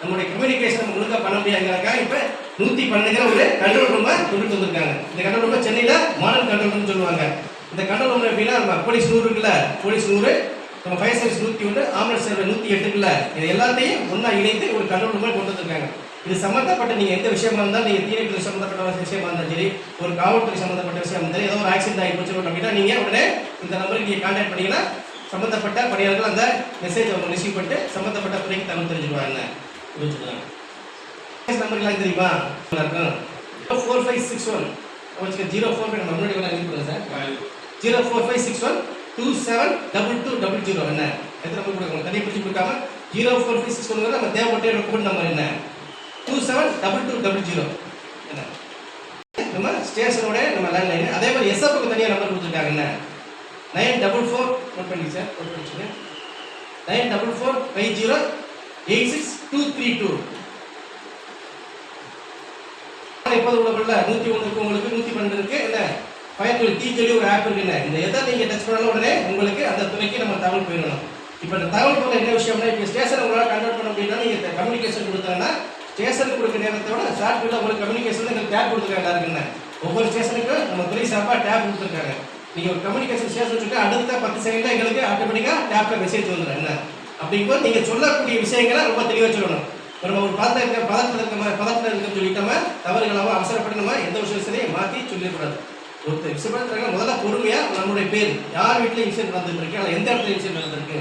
நம்மளுடைய கம்யூனிகேஷன் நம்ம ஒழுங்காக பண்ண முடியாதுங்கிறக்காக இப்போ 112 ஒரு கண்ட்ரோல் ரூமை கொண்டுட்டு வந்திருக்காங்க. இந்த கண்ட்ரோல் ரூமை சென்னையில் மாடல் கண்ட்ரோல் ரூம்னு சொல்லுவாங்க. இந்த கண்ட்ரோல் ரூம் எப்படின்னா நம்ம போலீஸ் 100 இருக்குல்ல, போலீஸ் 100, நம்ம ஃபயர் சர்வீஸ் 101, ஆம்புலன்ஸ் சர்வீஸ் 108 இருக்குல்ல, இது எல்லாத்தையும் ஒன்றா இணைத்து ஒரு கண்ட்ரோல் ரூமை கொண்டு வந்திருக்காங்க. இது சம்மந்தப்பட்ட நீங்கள் எந்த விஷயமா இருந்தாலும், நீங்கள் தீயணைப்புத்துறை சம்மந்தப்பட்ட விஷயமா இருந்தாலும் சரி, ஒரு காவல்துறை சம்மந்தப்பட்ட விஷயம் இருந்தாலும், ஏதோ ஒரு ஆக்சிடென்ட் ஆகி போச்சு அப்படின்னா நீங்கள் உடனே இந்த நம்பருக்கு நீங்கள் கான்டாக்ட் பண்ணிங்கன்னா சம்மந்தப்பட்ட பணியாளர்கள் அந்த மெசேஜ் அவங்க ரிசீவ் பண்ணிட்டு சம்மந்தப்பட்ட துறைக்கு தகவல் தெரிஞ்சுக்குவாங்க. நம்பர்லாம் தெரியுமா? இருக்கும் 4561 045 நம்ம முன்னாடி வேணா எழுதி கொடுங்க சார். 04561272200 என்ன எத்தனை நம்பர் கொடுக்கணும் தனியாக பிரிச்சு கொடுக்காம 04561 நம்ம தேவைப்பட்ட கோட் நம்பர் என்ன 272200 என்ன நம்ம ஸ்டேஷனோட நம்ம லேண்ட்லைன். அதே மாதிரி எஸ்எஃப்க்கு தனியாக நம்பர் கொடுத்துருக்காங்க என்ன 944 நோட் பண்ணி சார், நோட் பண்ணிச்சுங்க 944508622. எப்போது உள்ளவர்கள 101 இருக்கு, உங்களுக்கு 112 இருக்கு என்ன ஃபயர் சொல்லி ஒரு ஆப் இருக்குன்னு இந்த எதை நீங்கள் டச் பண்ணாலும் உடனே உங்களுக்கு அந்த துறைக்கு நம்ம தகவல் போயிடணும். இப்போ இந்த தகவல் போகிற என்ன விஷயம்னா, இப்போ ஸ்டேஷனை உங்களால் கன்வெர்ட் பண்ண அப்படின்னா நீங்கள் கம்யூனிகேஷன் கொடுத்தாங்கன்னா ஸ்டேஷனுக்கு கொடுக்க நேரத்தோட ஷார்ட் பீல்டில் உங்களுக்கு கம்யூனிகேஷன் எங்களுக்கு டேப் கொடுத்துருக்காங்க எல்லாருக்குன்னு. ஒவ்வொரு ஸ்டேஷனுக்கும் நம்ம துறை சார்பாக டேப் கொடுத்துருக்காங்க. நீங்கள் ஒரு கம்யூனிகேஷன் ஸ்டேஷன் வச்சுட்டு அடுத்த 10 செகண்டில் எங்களுக்கு ஆட்டோமேட்டிக்காக டேப்பில் மெசேஜ் வந்துடும் என்ன. அப்படிங்கும்போது நீங்கள் சொல்லக்கூடிய விஷயங்களை ரொம்ப தெளிவாக சொல்லணும். நம்ம ஒரு பதத்தில் இருக்குன்னு சொல்லிட்டோம், தவறுகளாக அவசரப்பட்டு நம்ம எந்த விஷயத்தையும் மாற்றி சொல்லிடக்கூடாது. ஒரு விஷயப்படுத்துறாங்க முதல்ல பொறுமையாக நம்மளுடைய பேர், யார் வீட்டில் இன்சிடென்ட் நடந்துருக்கு, அதில் எந்த இடத்துல இன்சிடென்ட் நடந்திருக்கு,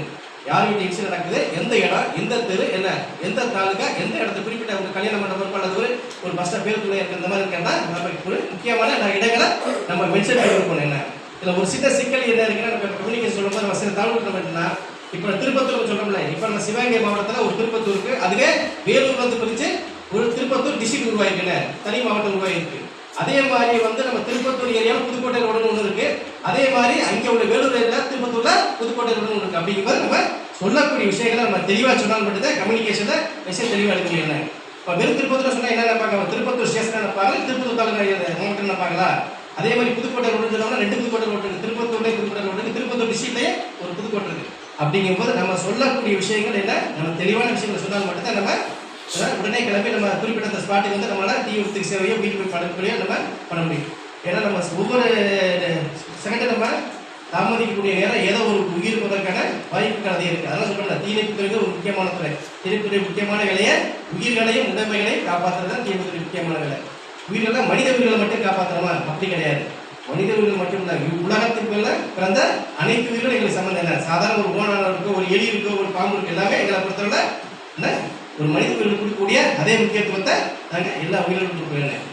யார் வீட்டில் இன்சிடென்ட் நடக்குது, எந்த இடம், எந்த தெரு, என்ன எந்த தாலுக்கா, எந்த இடத்துல குறிப்பிட்ட அவங்க கல்யாண மண்டபம் அல்லது ஒரு பஸ் ஸ்டாப் பேருக்குள்ளே இருக்கிற இந்த மாதிரி இருக்கிறதா நமக்கு ஒரு முக்கியமான இடங்களை நம்ம மென்ஷன் பண்ணிருக்கணும். என்ன இதில் ஒரு சின்ன சிக்கல் என்ன இருக்குன்னா, நம்ம கம்யூனிகேஷன் சொல்லும்போது நம்ம சில தகவல் நம்ம என்னன்னா, இப்போ திருப்பத்தூர் சொல்கிறோம்ல, இப்போ நம்ம சிவகங்கை மாவட்டத்தில் ஒரு திருப்பத்தூருக்கு, அதுவே வேலூர் வந்து பிரித்து ஒரு திருப்பத்தூர் டிஸ்ட்ரிக்ட் உருவாயிருக்குன்னு தனி மாவட்டம் உருவாயிருக்கு. அதே மாதிரி வந்து நம்ம திருப்பத்தூர் ஏரியாவில் புதுக்கோட்டை ரோடுன்னு ஒன்று இருக்கு. அதே மாதிரி அங்கே உள்ள வேலூர் ஏரியாவில் திருப்பத்தூர்ல புதுக்கோட்டை ரோடுன்னு ஒன்று இருக்கு. அப்படிங்கும்போது நம்ம சொல்லக்கூடிய விஷயங்களை நம்ம தெளிவாக சொன்னால் மட்டும்தான் கம்யூனிகேஷனில் விஷயம் தெளிவாக எடுக்க முடியும். இப்போ வெறும் திருப்பத்தூர் சொன்னால் என்ன நினைப்பாங்க, திருப்பத்தூர் ஸ்டேஷன் நினைப்பாங்க, திருப்பத்தூர் தாலுகா மாவட்டம் நினைப்பாங்களா? அதே மாதிரி புதுக்கோட்டை ரோடுன்னு சொன்னோம்னா 2 புதுக்கோட்டை ரோடு இருக்கு. திருப்பத்தூர்லேயே புதுக்கோட்டை ரோடு இருக்கு, திருப்பத்தூர் டிஸ்ட்ரிக்ட்லேயே ஒரு புதுக்கோட்டை இருக்கு. அப்படிங்கும்போது நம்ம சொல்லக்கூடிய விஷயங்கள் என்ன, நம்ம தெளிவான விஷயங்களை சொன்னால் மட்டும்தான் நம்ம உடனே கிளம்பி நம்ம குறிப்பிட்ட அந்த ஸ்பாட்டுக்கு வந்து நம்மளால தீவிரத்துக்கு சேவையோ வீட்டு போய் படக்கூடியோ நம்ம பண்ண முடியும். ஏன்னா நம்ம ஒவ்வொரு செகண்டும் நம்ம தாமதிக்கக்கூடிய நேரம் ஏதோ ஒரு உயிர் போவதற்கான வாய்ப்புகள் அதிகம் இருக்குது. அதெல்லாம் சொல்லணும், தீயணைப்பு துறைக்கு ஒரு முக்கியமான துறை. தீயணைப்புத்துறை முக்கியமான வேலையை உயிர்களையும் உடைமைகளையும் காப்பாற்றுறது தான் தீயணைப்புத்துறை முக்கியமான வேலை. உயிர்களை மனித உயிர்களை மட்டும் காப்பாற்றணுமா? அப்படி கிடையாது. மனித உயிர்கள் மட்டும் இல்லை, உலகத்துக்குள்ள பிறந்த அனைத்து உயிர்களும் எங்களுக்கு சம்மந்தம் இல்லை. சாதாரண ஒரு ஓனான இருக்கோ, ஒரு எலி இருக்கோ, ஒரு பாம்பு இருக்கு, எல்லாமே எங்களை பொறுத்தவரை என்ன ஒரு மனித உயிர்கள் கொடுக்கக்கூடிய அதே முக்கியத்துவத்தை நாங்கள் எல்லா உயிர்களுக்கும் கொடுக்க வேண்டும்.